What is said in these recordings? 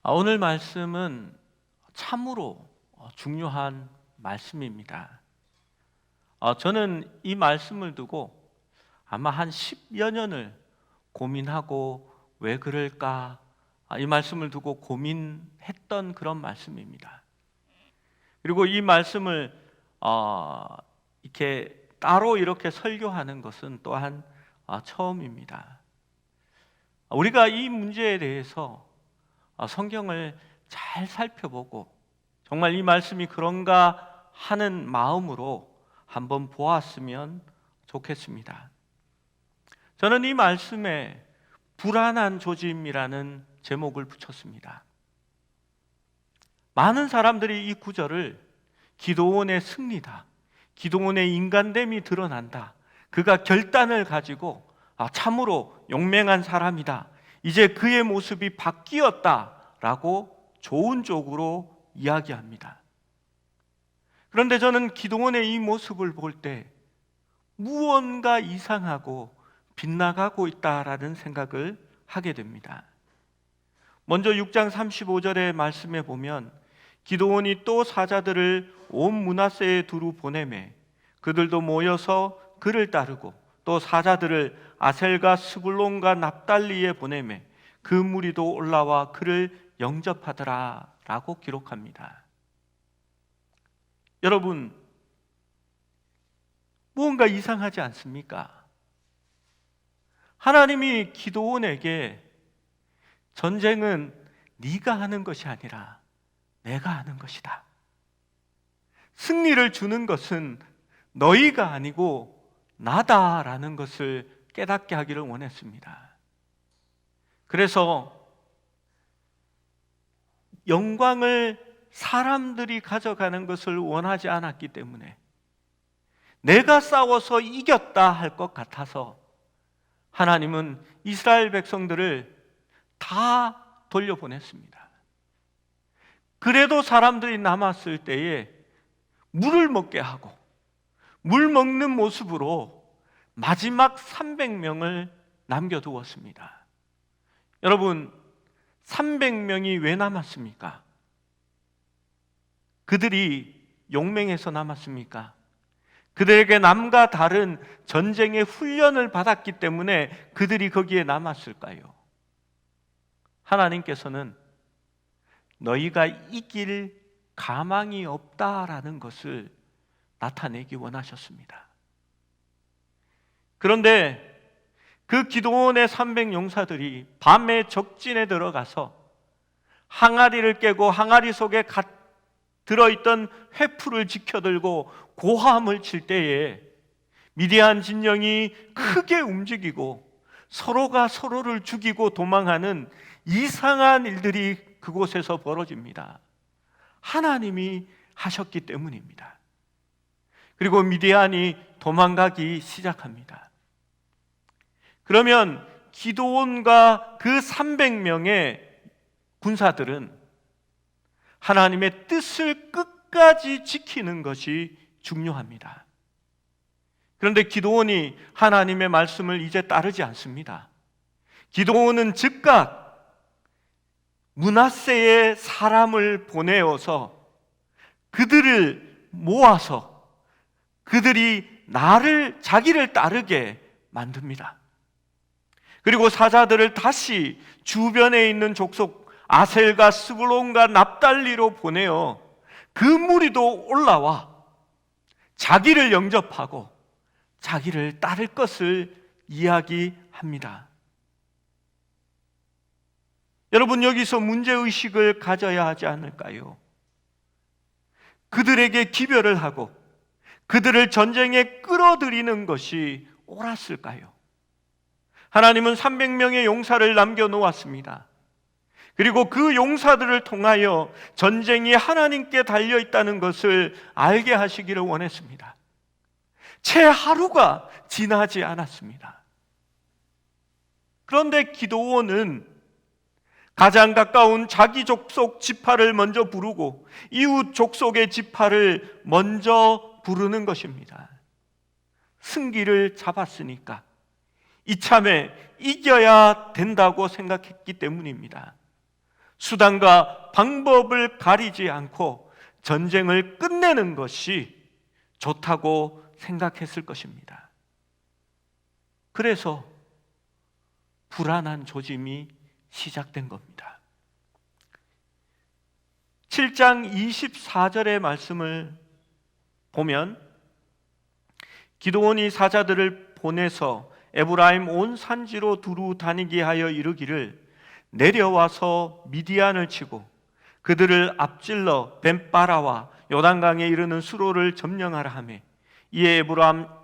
오늘 말씀은 참으로 중요한 말씀입니다. 저는 이 말씀을 두고 아마 한 10여 년을 고민하고 왜 그럴까, 이 말씀을 두고 고민했던 그런 말씀입니다. 그리고 이 말씀을 이렇게 따로 이렇게 설교하는 것은 또한 처음입니다. 우리가 이 문제에 대해서 성경을 잘 살펴보고 정말 이 말씀이 그런가 하는 마음으로 한번 보았으면 좋겠습니다. 저는 이 말씀에 불안한 조짐이라는 제목을 붙였습니다. 많은 사람들이 이 구절을 기도원의 승리다, 기도원의 인간됨이 드러난다, 그가 결단을 가지고 참으로 용맹한 사람이다, 이제 그의 모습이 바뀌었다라고 좋은 쪽으로 이야기합니다. 그런데 저는 기도원의 이 모습을 볼 때 무언가 이상하고 빗나가고 있다라는 생각을 하게 됩니다. 먼저 6장 35절의 말씀에 보면 기도원이 또 사자들을 온 므낫세에 두루 보내매 그들도 모여서 그를 따르고 또 사자들을 아셀과 스불론과 납달리에 보내매 그 무리도 올라와 그를 영접하더라 라고 기록합니다. 여러분, 무언가 이상하지 않습니까? 하나님이 기도원에게 전쟁은 네가 하는 것이 아니라 내가 하는 것이다, 승리를 주는 것은 너희가 아니고 나다라는 것을 깨닫게 하기를 원했습니다. 그래서 영광을 사람들이 가져가는 것을 원하지 않았기 때문에 내가 싸워서 이겼다 할 것 같아서 하나님은 이스라엘 백성들을 다 돌려보냈습니다. 그래도 사람들이 남았을 때에 물을 먹게 하고 물 먹는 모습으로 마지막 300명을 남겨두었습니다. 여러분, 300명이 왜 남았습니까? 그들이 용맹해서 남았습니까? 그들에게 남과 다른 전쟁의 훈련을 받았기 때문에 그들이 거기에 남았을까요? 하나님께서는 너희가 이길 가망이 없다라는 것을 나타내기 원하셨습니다. 그런데 그 기도원의 300용사들이 밤에 적진에 들어가서 항아리를 깨고 항아리 속에 들어있던 회풀을 지켜들고 고함을 칠 때에 미디안 진영이 크게 움직이고 서로가 서로를 죽이고 도망하는 이상한 일들이 그곳에서 벌어집니다. 하나님이 하셨기 때문입니다. 그리고 미디안이 도망가기 시작합니다. 그러면 기도원과 그 300명의 군사들은 하나님의 뜻을 끝까지 지키는 것이 중요합니다. 그런데 기도원이 하나님의 말씀을 이제 따르지 않습니다. 기도원은 즉각 므낫세의 사람을 보내어서 그들을 모아서 그들이 자기를 따르게 만듭니다. 그리고 사자들을 다시 주변에 있는 족속 아셀과 스불론과 납달리로 보내어 그 무리도 올라와 자기를 영접하고 자기를 따를 것을 이야기합니다. 여러분, 여기서 문제의식을 가져야 하지 않을까요? 그들에게 기별을 하고 그들을 전쟁에 끌어들이는 것이 옳았을까요? 하나님은 300명의 용사를 남겨놓았습니다. 그리고 그 용사들을 통하여 전쟁이 하나님께 달려있다는 것을 알게 하시기를 원했습니다. 채 하루가 지나지 않았습니다. 그런데 기도원은 가장 가까운 자기 족속 지파를 먼저 부르고 이웃 족속의 지파를 먼저 부르는 것입니다. 승기를 잡았으니까 이참에 이겨야 된다고 생각했기 때문입니다. 수단과 방법을 가리지 않고 전쟁을 끝내는 것이 좋다고 생각했을 것입니다. 그래서 불안한 조짐이 시작된 겁니다. 7장 24절의 말씀을 보면 기드온이 사자들을 보내서 에브라임 온 산지로 두루 다니게 하여 이르기를 내려와서 미디안을 치고 그들을 앞질러 벤바라와 요단강에 이르는 수로를 점령하라 하매 이에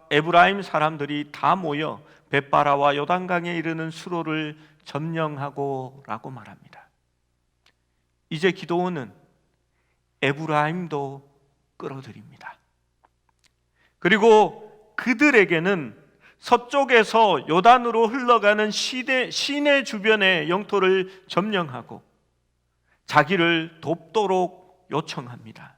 에브라임 사람들이 다 모여 벳바라와 요단강에 이르는 수로를 점령하고 라고 말합니다. 이제 기드온은 에브라임도 끌어들입니다. 그리고 그들에게는 서쪽에서 요단으로 흘러가는 시내 주변의 영토를 점령하고 자기를 돕도록 요청합니다.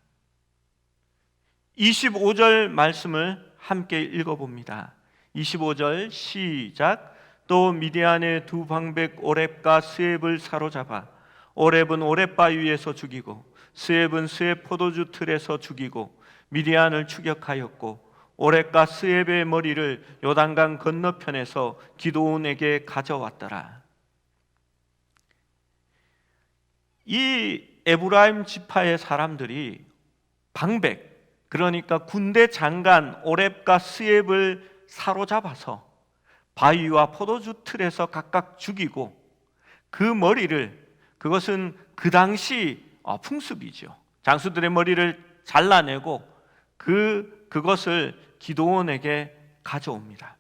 25절 말씀을 함께 읽어봅니다. 25절 시작. 또 미디안의 두 방백 오렙과 스웹을 사로잡아 오렙은 오렙 바위에서 죽이고 스웹은 스웹 포도주 틀에서 죽이고 미디안을 추격하였고 오렙과 스웹의 머리를 요단강 건너편에서 기드온에게 가져왔더라. 이 에브라임 지파의 사람들이 방백, 그러니까 군대 장관 오렙과 스웹을 사로잡아서 바위와 포도주 틀에서 각각 죽이고 그 머리를, 그것은 그 당시 풍습이죠. 장수들의 머리를 잘라내고 그것을 기드온에게 가져옵니다.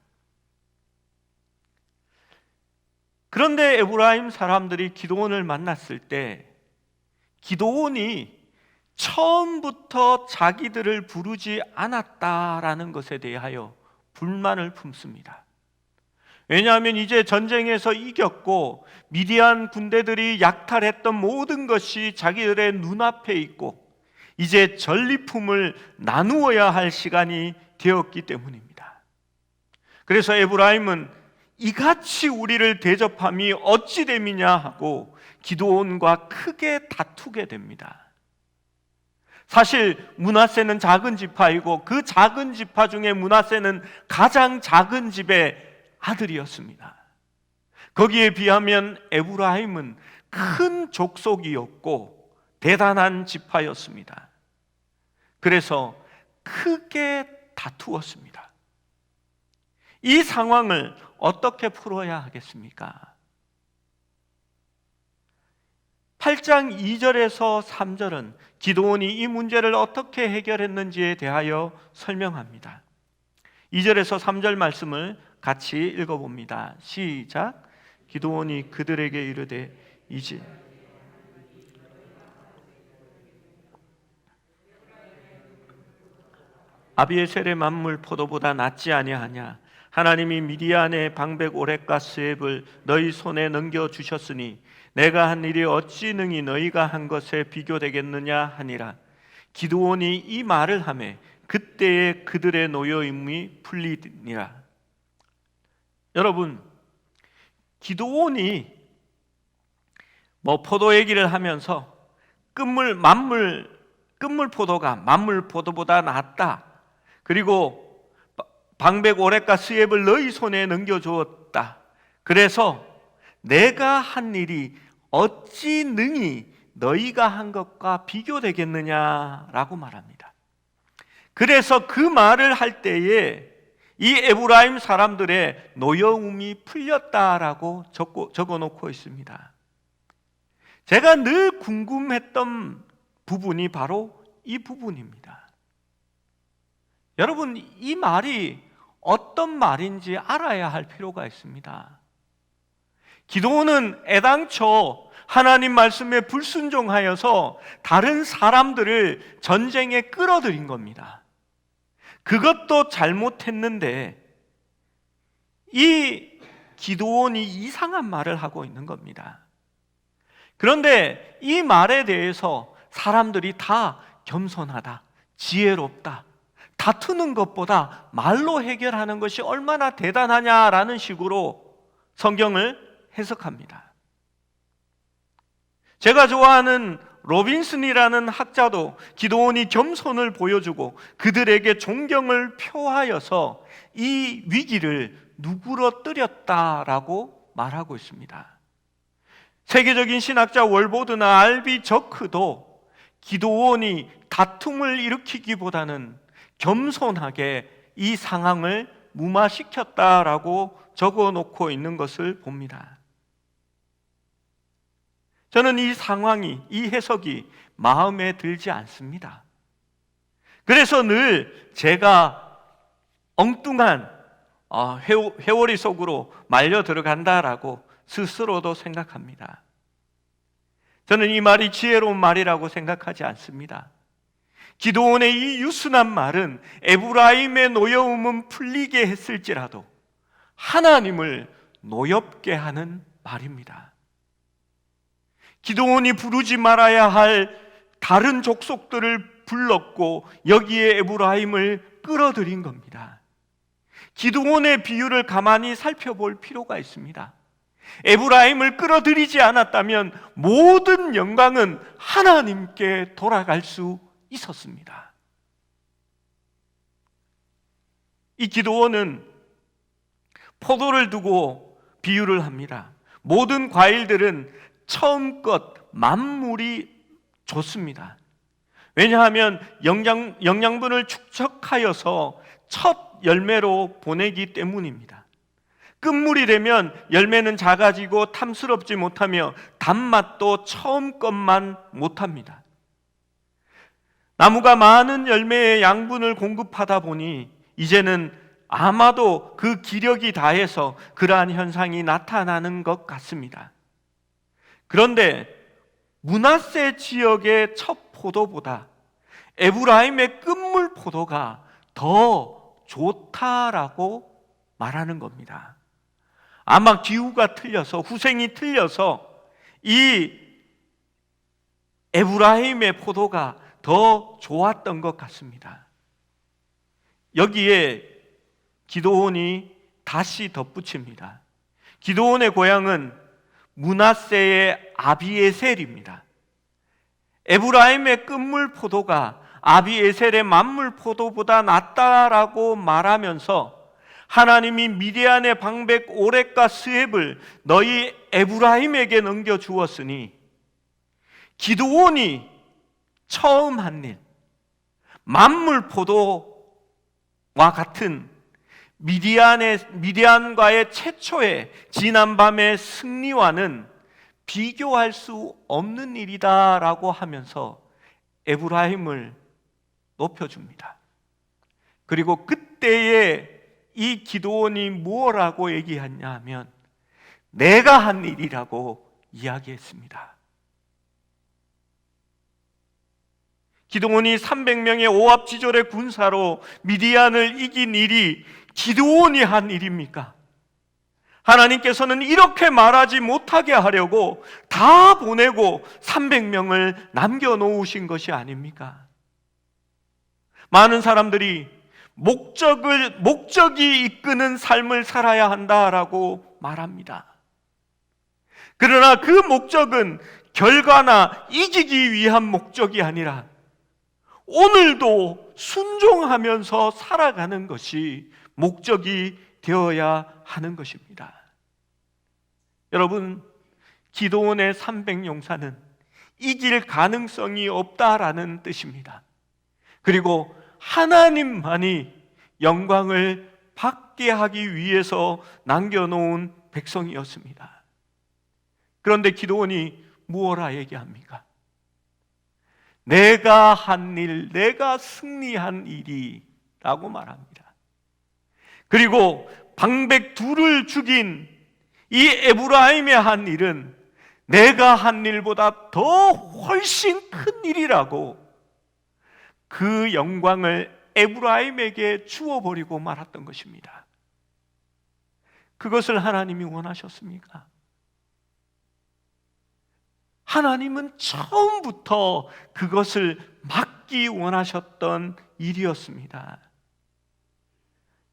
그런데 에브라임 사람들이 기드온을 만났을 때 기드온이 처음부터 자기들을 부르지 않았다라는 것에 대하여 불만을 품습니다. 왜냐하면 이제 전쟁에서 이겼고 미디안 군대들이 약탈했던 모든 것이 자기들의 눈앞에 있고 이제 전리품을 나누어야 할 시간이 되었기 때문입니다. 그래서 에브라임은 이같이 우리를 대접함이 어찌 됨이냐 하고 기드온과 크게 다투게 됩니다. 사실 므낫세는 작은 지파이고 그 작은 지파 중에 므낫세는 가장 작은 집의 아들이었습니다. 거기에 비하면 에브라임은 큰 족속이었고 대단한 지파였습니다. 그래서 크게 다투었습니다. 이 상황을 어떻게 풀어야 하겠습니까? 8장 2절에서 3절은 기드온이 이 문제를 어떻게 해결했는지에 대하여 설명합니다. 2절에서 3절 말씀을 같이 읽어봅니다. 시작. 기드온이 그들에게 이르되 이제 아비에셀의 만물 포도보다 낫지 아니하냐? 하나님이 미디안의 방백 오렙과 스웹을 너희 손에 넘겨주셨으니 내가 한 일이 어찌 능히 너희가 한 것에 비교되겠느냐 하니라. 기드온이 이 말을 하매 그때에 그들의 노여움이 풀리니라. 여러분, 기드온이 포도 얘기를 하면서 끝물 포도가 만물 포도보다 낫다. 그리고 방백 오렙과 스웹을 너희 손에 넘겨주었다. 그래서 내가 한 일이 어찌 능히 너희가 한 것과 비교되겠느냐라고 말합니다. 그래서 그 말을 할 때에 이 에브라임 사람들의 노여움이 풀렸다라고 적어놓고 있습니다. 제가 늘 궁금했던 부분이 바로 이 부분입니다. 여러분, 이 말이 어떤 말인지 알아야 할 필요가 있습니다. 기드온은 애당초 하나님 말씀에 불순종하여서 다른 사람들을 전쟁에 끌어들인 겁니다. 그것도 잘못했는데 이 기드온이 이상한 말을 하고 있는 겁니다. 그런데 이 말에 대해서 사람들이 다 겸손하다, 지혜롭다, 다투는 것보다 말로 해결하는 것이 얼마나 대단하냐라는 식으로 성경을 해석합니다. 제가 좋아하는 로빈슨이라는 학자도 기드온이 겸손을 보여주고 그들에게 존경을 표하여서 이 위기를 누그러뜨렸다라고 말하고 있습니다. 세계적인 신학자 월보드나 알비 저크도 기드온이 다툼을 일으키기보다는 겸손하게 이 상황을 무마시켰다라고 적어놓고 있는 것을 봅니다. 저는 이 상황이, 이 해석이 마음에 들지 않습니다. 그래서 늘 제가 엉뚱한 회오리 속으로 말려 들어간다라고 스스로도 생각합니다. 저는 이 말이 지혜로운 말이라고 생각하지 않습니다. 기드온의 이 유순한 말은 에브라임의 노여움은 풀리게 했을지라도 하나님을 노엽게 하는 말입니다. 기드온이 부르지 말아야 할 다른 족속들을 불렀고 여기에 에브라임을 끌어들인 겁니다. 기드온의 비유를 가만히 살펴볼 필요가 있습니다. 에브라임을 끌어들이지 않았다면 모든 영광은 하나님께 돌아갈 수 있었습니다. 이 기드온은 포도를 두고 비유를 합니다. 모든 과일들은 처음껏 만물이 좋습니다. 왜냐하면 영양분을 축적하여서 첫 열매로 보내기 때문입니다. 끝물이 되면 열매는 작아지고 탐스럽지 못하며 단맛도 처음 것만 못합니다. 나무가 많은 열매의 양분을 공급하다 보니 이제는 아마도 그 기력이 다해서 그러한 현상이 나타나는 것 같습니다. 그런데 므낫세 지역의 첫 포도보다 에브라임의 끝물 포도가 더 좋다라고 말하는 겁니다. 아마 기후가 틀려서, 후생이 틀려서 이 에브라임의 포도가 더 좋았던 것 같습니다. 여기에 기드온이 다시 덧붙입니다. 기드온의 고향은 므낫세의 아비에셀입니다. 에브라임의 끝물 포도가 아비에셀의 만물 포도보다 낫다라고 말하면서 하나님이 미디안의 방백 오렉과 스앱을 너희 에브라임에게 넘겨주었으니 기드온이 처음 한 일, 만물 포도와 같은 미디안과의 최초의 지난밤의 승리와는 비교할 수 없는 일이다라고 하면서 에브라임을 높여줍니다. 그리고 그때에 이 기드온이 무엇라고 얘기했냐 하면 내가 한 일이라고 이야기했습니다. 기드온이 300명의 오합지졸의 군사로 미디안을 이긴 일이 기드온이 한 일입니까? 하나님께서는 이렇게 말하지 못하게 하려고 다 보내고 300명을 남겨놓으신 것이 아닙니까? 많은 사람들이 목적이 이끄는 삶을 살아야 한다라고 말합니다. 그러나 그 목적은 결과나 이기기 위한 목적이 아니라 오늘도 순종하면서 살아가는 것이 목적이 되어야 하는 것입니다. 여러분, 기드온의 300용사는 이길 가능성이 없다라는 뜻입니다. 그리고 하나님만이 영광을 받게 하기 위해서 남겨놓은 백성이었습니다. 그런데 기드온이 무엇라 얘기합니까? 내가 한 일, 내가 승리한 일이 라고 말합니다. 그리고 방백 둘을 죽인 이 에브라임의 한 일은 내가 한 일보다 더 훨씬 큰 일이라고 그 영광을 에브라임에게 주어버리고 말았던 것입니다. 그것을 하나님이 원하셨습니까? 하나님은 처음부터 그것을 막기 원하셨던 일이었습니다.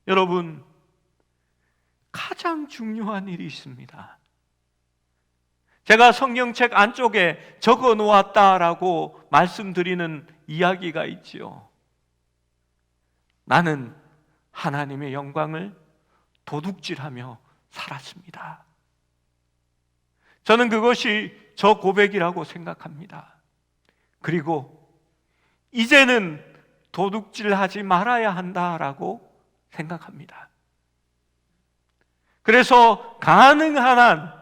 여러분, 가장 중요한 일이 있습니다. 제가 성경책 안쪽에 적어 놓았다라고 말씀드리는 이야기가 있지요. 나는 하나님의 영광을 도둑질하며 살았습니다. 저는 그것이 저 고백이라고 생각합니다. 그리고 이제는 도둑질하지 말아야 한다라고 생각합니다. 그래서 가능한 한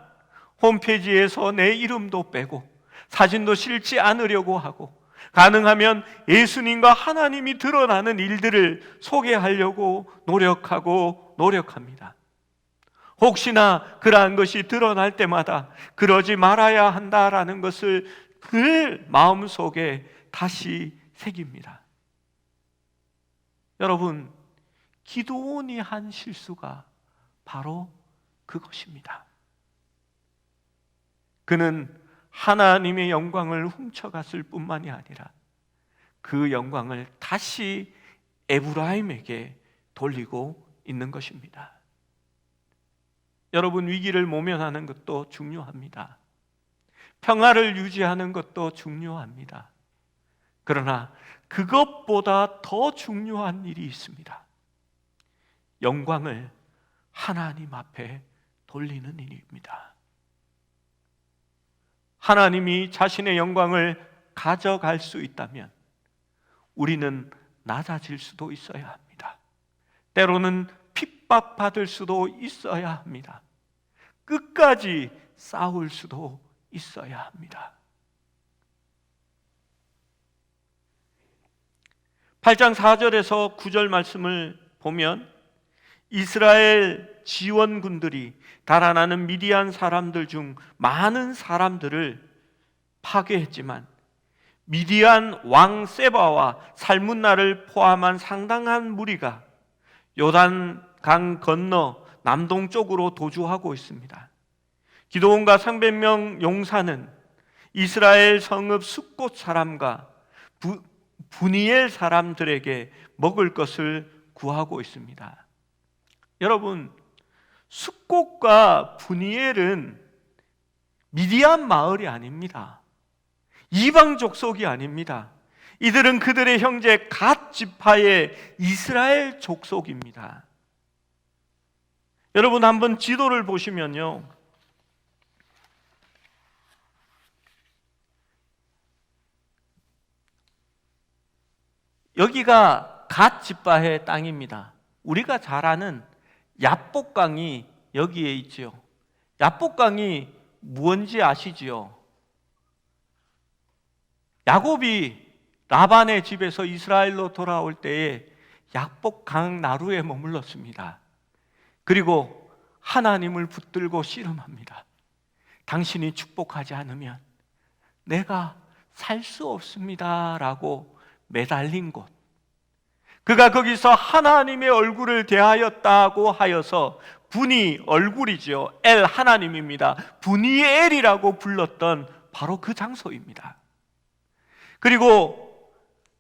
홈페이지에서 내 이름도 빼고 사진도 실지 않으려고 하고, 가능하면 예수님과 하나님이 드러나는 일들을 소개하려고 노력합니다. 혹시나 그러한 것이 드러날 때마다 그러지 말아야 한다라는 것을 늘 마음속에 다시 새깁니다. 여러분, 기도원이 한 실수가 바로 그것입니다. 그는 하나님의 영광을 훔쳐갔을 뿐만이 아니라 그 영광을 다시 에브라임에게 돌리고 있는 것입니다. 여러분, 위기를 모면하는 것도 중요합니다. 평화를 유지하는 것도 중요합니다. 그러나 그것보다 더 중요한 일이 있습니다. 영광을 하나님 앞에 돌리는 일입니다. 하나님이 자신의 영광을 가져갈 수 있다면 우리는 낮아질 수도 있어야 합니다. 때로는 핍박받을 수도 있어야 합니다. 끝까지 싸울 수도 있어야 합니다. 8장 4절에서 9절 말씀을 보면 이스라엘 지원군들이 달아나는 미디안 사람들 중 많은 사람들을 파괴했지만 미디안 왕 세바와 살문나를 포함한 상당한 무리가 요단강 건너 남동쪽으로 도주하고 있습니다. 기드온과 300명 용사는 이스라엘 성읍 숫곳 사람과 브니엘 사람들에게 먹을 것을 구하고 있습니다. 여러분, 숫곳과 브니엘은 미디안 마을이 아닙니다. 이방 족속이 아닙니다. 이들은 그들의 형제 갓 지파의 이스라엘 족속입니다. 여러분, 한번 지도를 보시면요, 여기가 갓 지파의 땅입니다. 우리가 잘 아는 야복강이 여기에 있지요. 야복강이 무언지 아시지요? 야곱이 라반의 집에서 이스라엘로 돌아올 때에 야복강 나루에 머물렀습니다. 그리고 하나님을 붙들고 씨름합니다. 당신이 축복하지 않으면 내가 살 수 없습니다 라고 매달린 곳, 그가 거기서 하나님의 얼굴을 대하였다고 하여서 분이 얼굴이죠. 엘 하나님입니다. 분이엘이라고 불렀던 바로 그 장소입니다. 그리고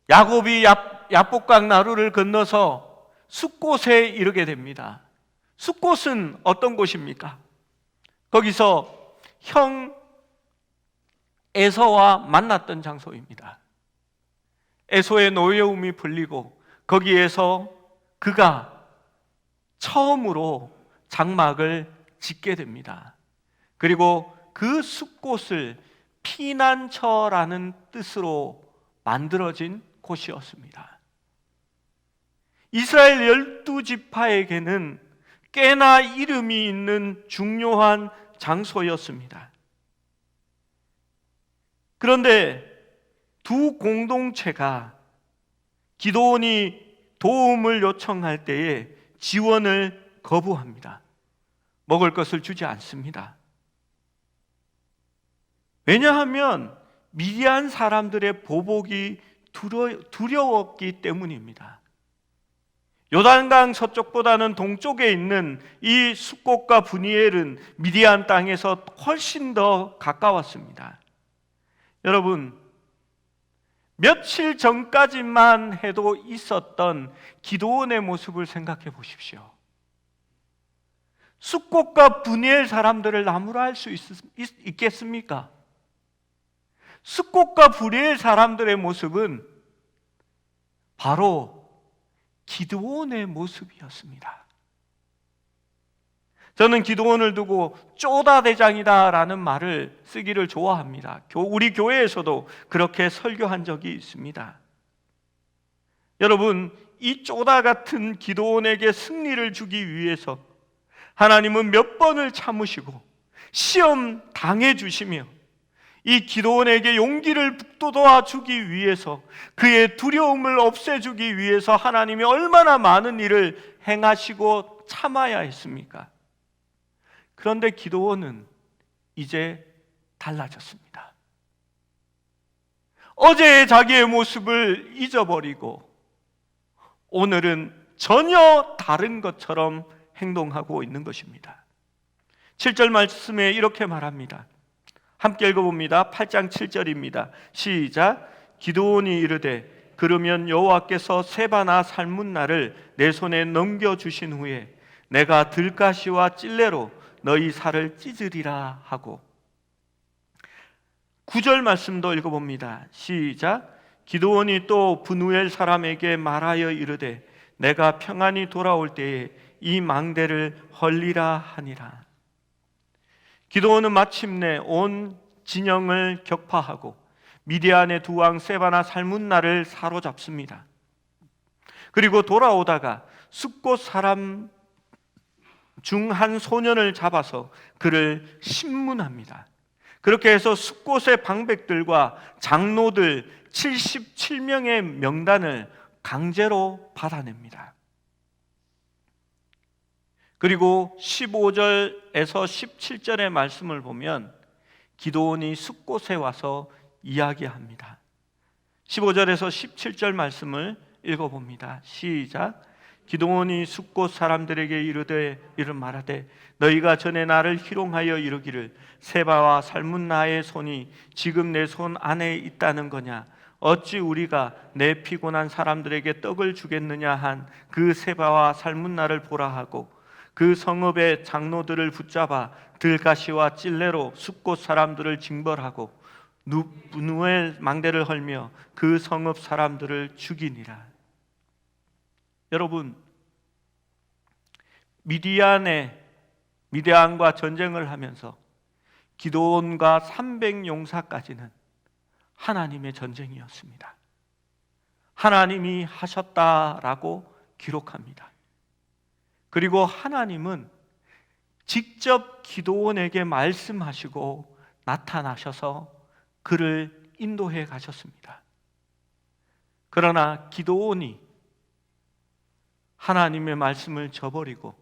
야곱이 야복강 나루를 건너서 숫곳에 이르게 됩니다. 숫곳은 어떤 곳입니까? 거기서 형 에서와 만났던 장소입니다. 에서의 노여움이 풀리고 거기에서 그가 처음으로 장막을 짓게 됩니다. 그리고 그 숫곳을 피난처라는 뜻으로 만들어진 곳이었습니다. 이스라엘 12지파에게는 꽤나 이름이 있는 중요한 장소였습니다. 그런데 두 공동체가 기드온이 도움을 요청할 때에 지원을 거부합니다. 먹을 것을 주지 않습니다. 왜냐하면 미디안 사람들의 보복이 두려웠기 때문입니다. 요단강 서쪽보다는 동쪽에 있는 이 숫곳과 브니엘은 미디안 땅에서 훨씬 더 가까웠습니다. 여러분, 며칠 전까지만 해도 있었던 기드온의 모습을 생각해 보십시오. 숫꽃과 분이엘 사람들을 나무라 할 수 있겠습니까? 숫꽃과 분이엘 사람들의 모습은 바로 기드온의 모습이었습니다. 저는 기드온을 두고 쪼다 대장이다라는 말을 쓰기를 좋아합니다. 우리 교회에서도 그렇게 설교한 적이 있습니다. 여러분, 이 쪼다 같은 기드온에게 승리를 주기 위해서 하나님은 몇 번을 참으시고 시험 당해주시며 이 기드온에게 용기를 북돋아 주기 위해서, 그의 두려움을 없애주기 위해서 하나님이 얼마나 많은 일을 행하시고 참아야 했습니까? 그런데 기드온은 이제 달라졌습니다. 어제의 자기의 모습을 잊어버리고 오늘은 전혀 다른 것처럼 행동하고 있는 것입니다. 7절 말씀에 이렇게 말합니다. 함께 읽어봅니다. 8장 7절입니다. 시작. 기드온이 이르되 그러면 여호와께서 세바나 살문나를 내 손에 넘겨주신 후에 내가 들가시와 찔레로 너희 살을 찢으리라 하고. 9절 말씀도 읽어봅니다. 시작. 기드온이 또 브누엘 사람에게 말하여 이르되 내가 평안히 돌아올 때에 이 망대를 헐리라 하니라. 기드온은 마침내 온 진영을 격파하고 미디안의 두 왕 세바나 살문나를 사로잡습니다. 그리고 돌아오다가 숫꽃 사람 중 한 소년을 잡아서 그를 신문합니다. 그렇게 해서 숫꽃의 방백들과 장로들 77명의 명단을 강제로 받아냅니다. 그리고 15절에서 17절의 말씀을 보면 기드온이 숫꽃에 와서 이야기합니다. 15절에서 17절 말씀을 읽어봅니다. 시작. 기드온이 숫꽃 사람들에게 이르되 이를 말하되 너희가 전에 나를 희롱하여 이르기를 세바와 살문나의 손이 지금 내 손 안에 있다는 거냐? 어찌 우리가 내 피곤한 사람들에게 떡을 주겠느냐 한 그 세바와 살문나를 보라 하고 그 성읍의 장로들을 붙잡아 들가시와 찔레로 숫꽃 사람들을 징벌하고 누엘 망대를 헐며 그 성읍 사람들을 죽이니라. 여러분, 미디안과 전쟁을 하면서 기드온과 300용사까지는 하나님의 전쟁이었습니다. 하나님이 하셨다라고 기록합니다. 그리고 하나님은 직접 기드온에게 말씀하시고 나타나셔서 그를 인도해 가셨습니다. 그러나 기드온이 하나님의 말씀을 저버리고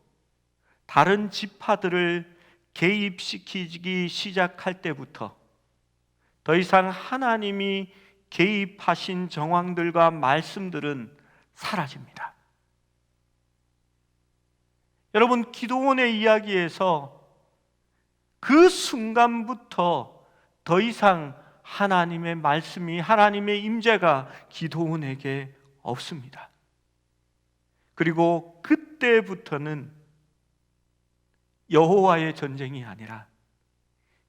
다른 지파들을 개입시키기 시작할 때부터 더 이상 하나님이 개입하신 정황들과 말씀들은 사라집니다. 여러분, 기드온의 이야기에서 그 순간부터 더 이상 하나님의 말씀이, 하나님의 임재가 기드온에게 없습니다. 그리고 그때부터는 여호와의 전쟁이 아니라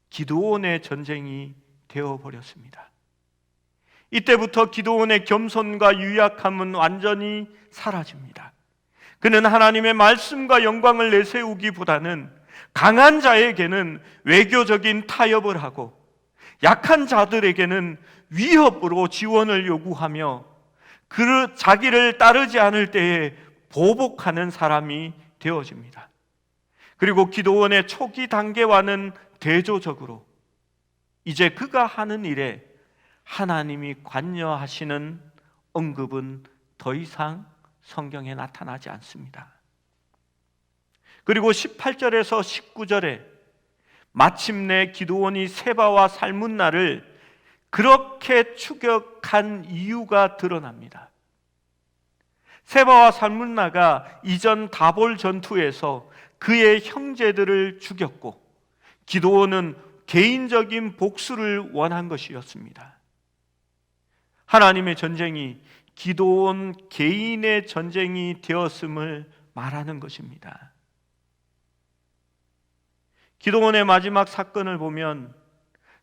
기드온의 전쟁이 되어버렸습니다. 이때부터 기드온의 겸손과 유약함은 완전히 사라집니다. 그는 하나님의 말씀과 영광을 내세우기보다는 강한 자에게는 외교적인 타협을 하고 약한 자들에게는 위협으로 지원을 요구하며 자기를 따르지 않을 때에 보복하는 사람이 되어집니다. 그리고 기드온의 초기 단계와는 대조적으로 이제 그가 하는 일에 하나님이 관여하시는 언급은 더 이상 성경에 나타나지 않습니다. 그리고 18절에서 19절에 마침내 기드온이 세바와 살문나를 그렇게 추격한 이유가 드러납니다. 세바와 살문나가 이전 다볼 전투에서 그의 형제들을 죽였고 기드온은 개인적인 복수를 원한 것이었습니다. 하나님의 전쟁이 기드온 개인의 전쟁이 되었음을 말하는 것입니다. 기도원의 마지막 사건을 보면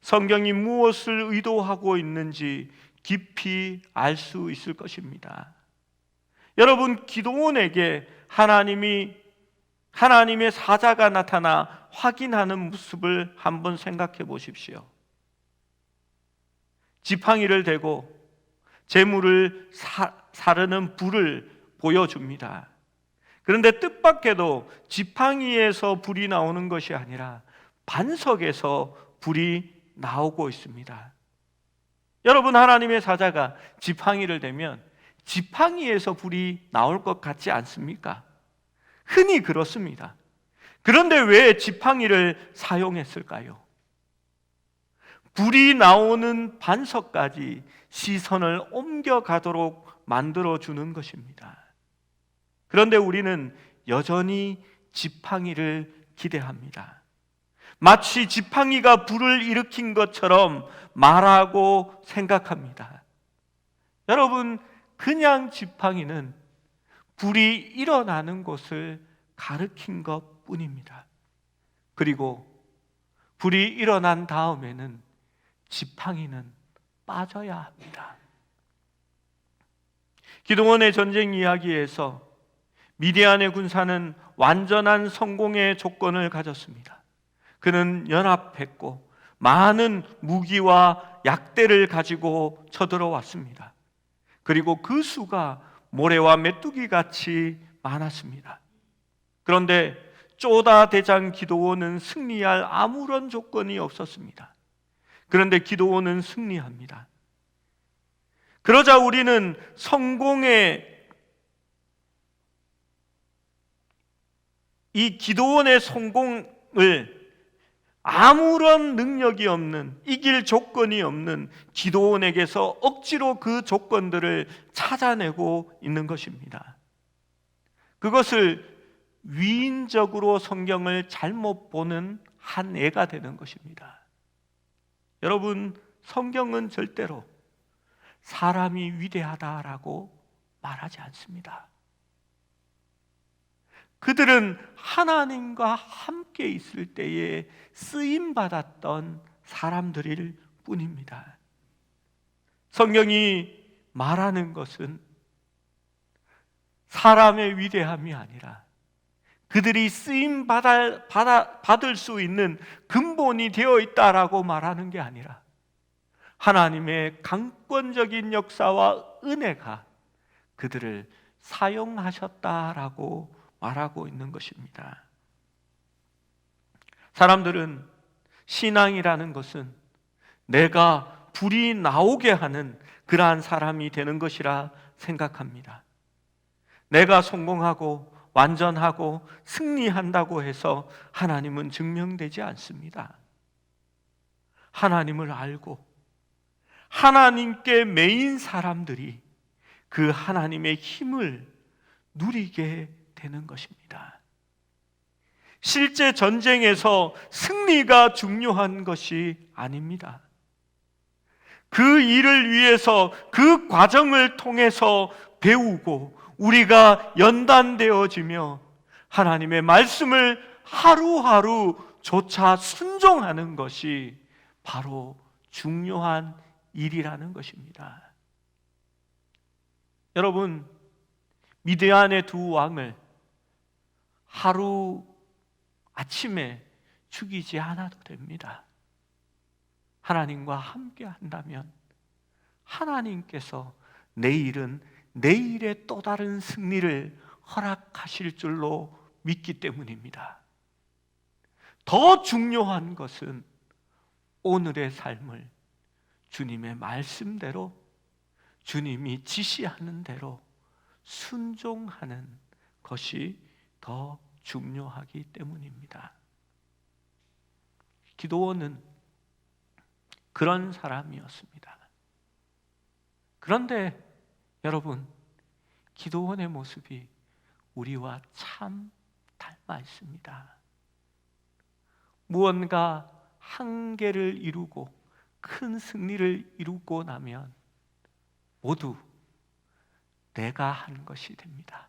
성경이 무엇을 의도하고 있는지 깊이 알 수 있을 것입니다. 여러분, 기도원에게 하나님의 사자가 나타나 확인하는 모습을 한번 생각해 보십시오. 지팡이를 대고 재물을 사르는 불을 보여줍니다. 그런데 뜻밖에도 지팡이에서 불이 나오는 것이 아니라 반석에서 불이 나오고 있습니다. 여러분, 하나님의 사자가 지팡이를 대면 지팡이에서 불이 나올 것 같지 않습니까? 흔히 그렇습니다. 그런데 왜 지팡이를 사용했을까요? 불이 나오는 반석까지 시선을 옮겨가도록 만들어주는 것입니다. 그런데 우리는 여전히 지팡이를 기대합니다. 마치 지팡이가 불을 일으킨 것처럼 말하고 생각합니다. 여러분, 그냥 지팡이는 불이 일어나는 곳을 가리킨 것 뿐입니다. 그리고 불이 일어난 다음에는 지팡이는 빠져야 합니다. 기드온의 전쟁 이야기에서 미디안의 군사는 완전한 성공의 조건을 가졌습니다. 그는 연합했고 많은 무기와 약대를 가지고 쳐들어왔습니다. 그리고 그 수가 모래와 메뚜기 같이 많았습니다. 그런데 쪼다 대장 기드온은 승리할 아무런 조건이 없었습니다. 그런데 기드온은 승리합니다. 그러자 우리는 이 기드온의 성공을 아무런 능력이 없는, 이길 조건이 없는 기드온에게서 억지로 그 조건들을 찾아내고 있는 것입니다. 그것을 위인적으로 성경을 잘못 보는 한 애가 되는 것입니다. 여러분, 성경은 절대로 사람이 위대하다라고 말하지 않습니다. 그들은 하나님과 함께 있을 때에 쓰임받았던 사람들일 뿐입니다. 성경이 말하는 것은 사람의 위대함이 아니라 그들이 쓰임받을 수 있는 근본이 되어 있다라고 말하는 게 아니라 하나님의 강권적인 역사와 은혜가 그들을 사용하셨다라고 말하고 있는 것입니다. 사람들은 신앙이라는 것은 내가 불이 나오게 하는 그러한 사람이 되는 것이라 생각합니다. 내가 성공하고 완전하고 승리한다고 해서 하나님은 증명되지 않습니다. 하나님을 알고 하나님께 매인 사람들이 그 하나님의 힘을 누리게 되는 것입니다. 실제 전쟁에서 승리가 중요한 것이 아닙니다. 그 일을 위해서 그 과정을 통해서 배우고 우리가 연단되어지며 하나님의 말씀을 하루하루 조차 순종하는 것이 바로 중요한 일이라는 것입니다. 여러분, 미디안의 두 왕을 하루 아침에 죽이지 않아도 됩니다. 하나님과 함께 한다면 하나님께서 내일은 내일의 또 다른 승리를 허락하실 줄로 믿기 때문입니다. 더 중요한 것은 오늘의 삶을 주님의 말씀대로, 주님이 지시하는 대로 순종하는 것이 더 중요하기 때문입니다. 기드온은 그런 사람이었습니다. 그런데 여러분, 기드온의 모습이 우리와 참 닮아 있습니다. 무언가 한계를 이루고 큰 승리를 이루고 나면 모두 내가 한 것이 됩니다.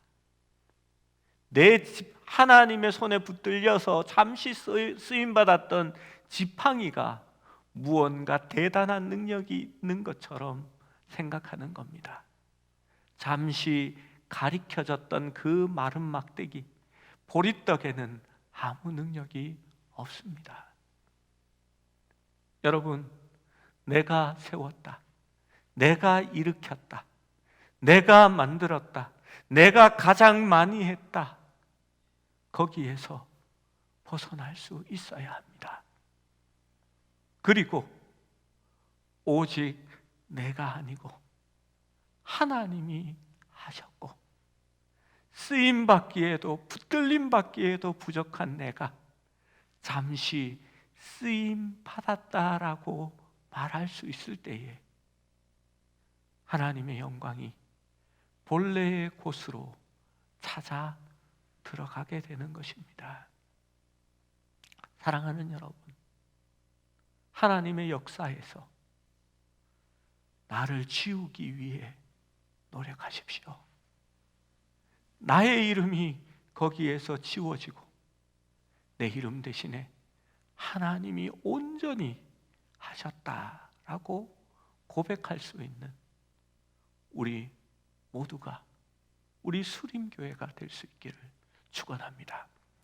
하나님의 손에 붙들려서 잠시 쓰임 받았던 지팡이가 무언가 대단한 능력이 있는 것처럼 생각하는 겁니다. 잠시 가리켜졌던 그 마른 막대기, 보리떡에는 아무 능력이 없습니다. 여러분, 내가 세웠다, 내가 일으켰다, 내가 만들었다, 내가 가장 많이 했다, 거기에서 벗어날 수 있어야 합니다. 그리고 오직 내가 아니고 하나님이 하셨고, 쓰임 받기에도 붙들림 받기에도 부족한 내가 잠시 쓰임 받았다라고 말할 수 있을 때에 하나님의 영광이 본래의 곳으로 찾아 들어가게 되는 것입니다. 사랑하는 여러분, 하나님의 역사에서 나를 지우기 위해 노력하십시오. 나의 이름이 거기에서 지워지고 내 이름 대신에 하나님이 온전히 하셨다라고 고백할 수 있는 우리 모두가, 우리 수림교회가 될 수 있기를 축원합니다.